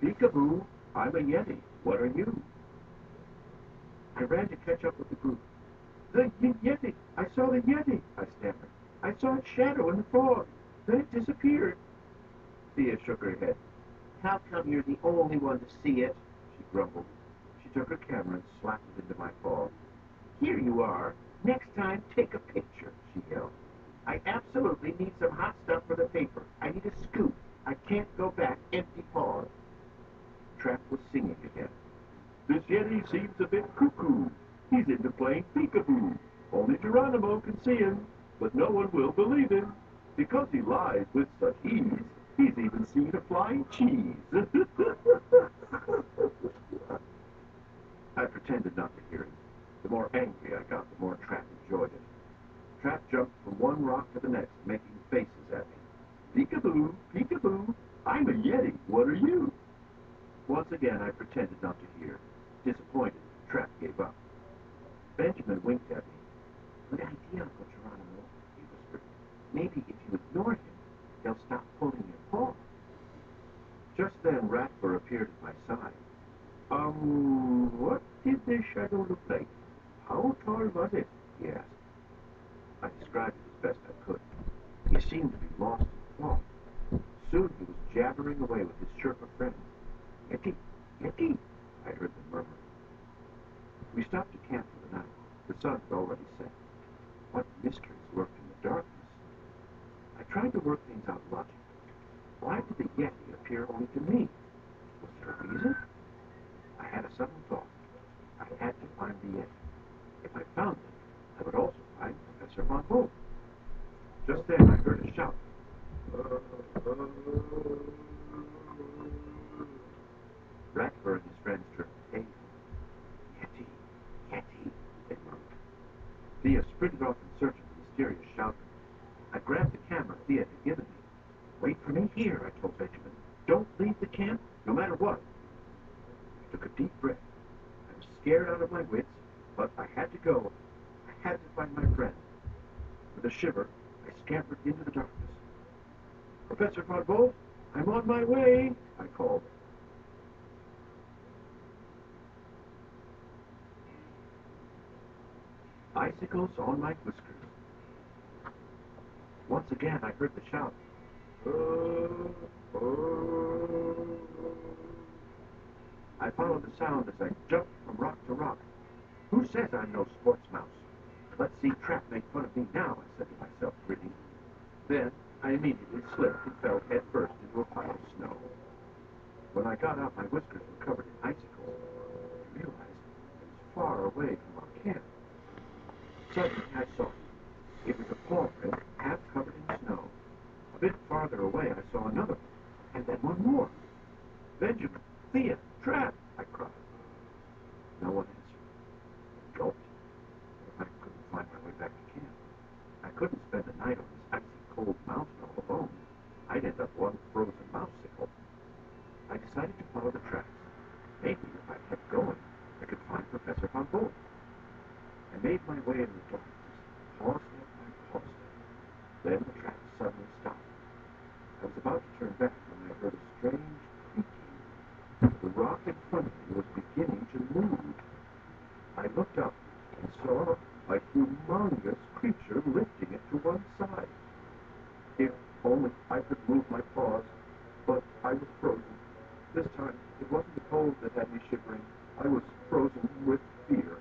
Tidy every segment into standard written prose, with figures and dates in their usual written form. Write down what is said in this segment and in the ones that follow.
Peekaboo, I'm a Yeti. What are you? I ran to catch up with the group. The Yeti! I saw the Yeti! I stammered. I saw its shadow in the fog. Then it disappeared. Thea shook her head. How come you're the only one to see it? She grumbled. She took her camera and slapped it into my paw. Here you are. Next time, take a picture, she yelled. I absolutely need some hot stuff for the paper. I need a scoop. I can't go back empty-pawed. Trap was singing again. This Yeti seems a bit cuckoo. He's into playing peekaboo. Only Geronimo can see him, but no one will believe him. Because he lies with such ease, he's even seen a flying cheese. I pretended not to hear him. The more angry I got, the more Trap enjoyed it. Trap jumped from one rock to the next, making faces at me. Peekaboo, peekaboo, I'm a Yeti. What are you? Once again, I pretended not to hear. Disappointed, Trap gave up. Benjamin winked at me. Good idea, Uncle Geronimo, he whispered. Maybe if you ignore him, he'll stop pulling your paw. Just then, Ratbur appeared at my side. What did the shadow look like? How tall was it? He asked. I described it as best I could. He seemed to be lost in thought. Soon he was jabbering away with his Sherpa friend. Yeti, Yeti, I heard them murmur. We stopped to camp for the night. The sun had already set. What mysteries lurked in the darkness? I tried to work things out logically. Why did the Yeti appear only to me? Was there a reason? I had a sudden thought. I had to find the Yeti. If I found him, I would also find Professor Von Bolt. Just then I heard a shout. Ratbur and his friends turned pale. Yeti, Yeti, they murmured. Thea sprinted off in search of the mysterious shouter. I grabbed the camera Thea had given me. Wait for me here, I told Benjamin. Don't leave the camp, no matter what. I took a deep breath. I was scared out of my wits, but I had to go. I had to find my friend. With a shiver, I scampered into the darkness. Professor Von Bolt, I'm on my way, I called. Icicles on my whiskers. Once again, I heard the shout. I followed the sound as I jumped from rock to rock. Who says I'm no sports mouse? Let's see Trap make fun of me now, I said to myself, grinning. Then I immediately slipped and fell head first into a pile of snow. When I got out, my whiskers were covered in icicles. I realized I was far away from our camp. Suddenly I saw it. It was a paw print, half covered in snow. A bit farther away I saw another one, and then one more. Benjamin, Thea, Trap, I cried. No one answered. I gulped. I couldn't find my way back to camp. I couldn't spend the night on this icy cold mountain all alone. I'd end up one frozen mousesicle. I decided to follow the tracks. Maybe if I kept going, I could find Professor Von Bolt. I made my way in the darkness, paw step by paw step. Then the track suddenly stopped. I was about to turn back when I heard a strange creaking. The rock in front of me was beginning to move. I looked up and saw a humongous creature lifting it to one side. If only I could move my paws, but I was frozen. This time, it wasn't the cold that had me shivering. I was frozen with fear.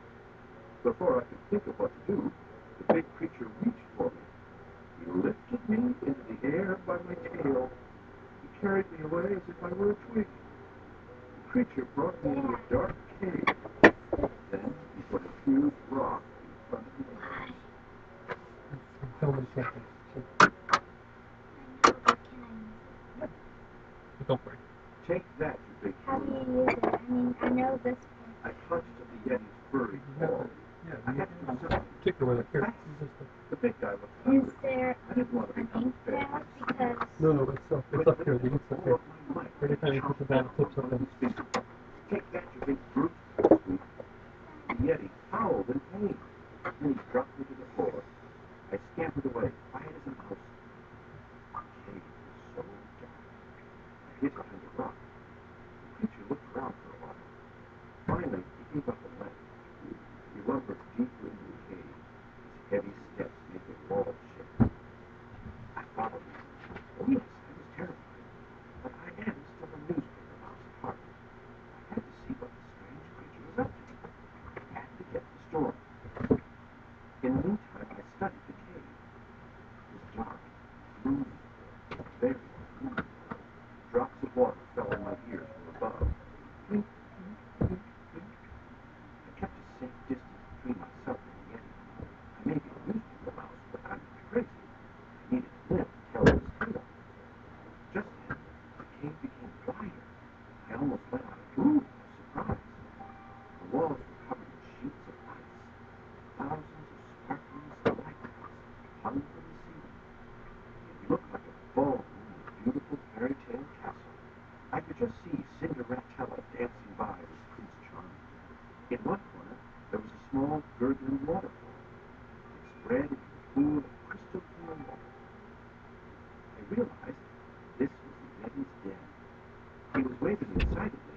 Before I could think of what to do, the big creature reached for me. He lifted me into the air by my tail. He carried me away as if I were a twig. The creature brought me into a dark cave. Then he put a huge rock in front of me. Tell me something. Go for it. Take that, you big How do brute. you use it? I mean, I know this I clutched at the Yeti's furry paw. Yeah, I had to do something. particular with it. Here. The big guy looked part. Is hungry. there I didn't want to an become ink fed. pad? Because No, it's up here. The ink's up here. Every time you push it down, it flips up in. Take that, you big brute. The Yeti howled in pain. Then he dropped me to the floor. I scampered away, quiet as a mouse. The cave was so dark. I hid behind a rock. The Very cool. Drops of water fell on my ears from above. Plink, plink, plink, plink. I kept a safe distance between myself and the Yeti. I may be a newspaper mouse, but I'm not crazy. I needed to live to tell this tale. Just then, the cave became quieter. I almost let out a boom of surprise. The walls were covered in sheets of ice. Thousands of sparkling stalactites hung from the ceiling. It looked like a ballroom in a beautiful fairy tale castle. I could just see Cinderella dancing by with Prince Charming. In one corner, there was a small gurgling waterfall. It spread into a pool of crystal clear water. I realized this was the Yeti's den. He was waving excitedly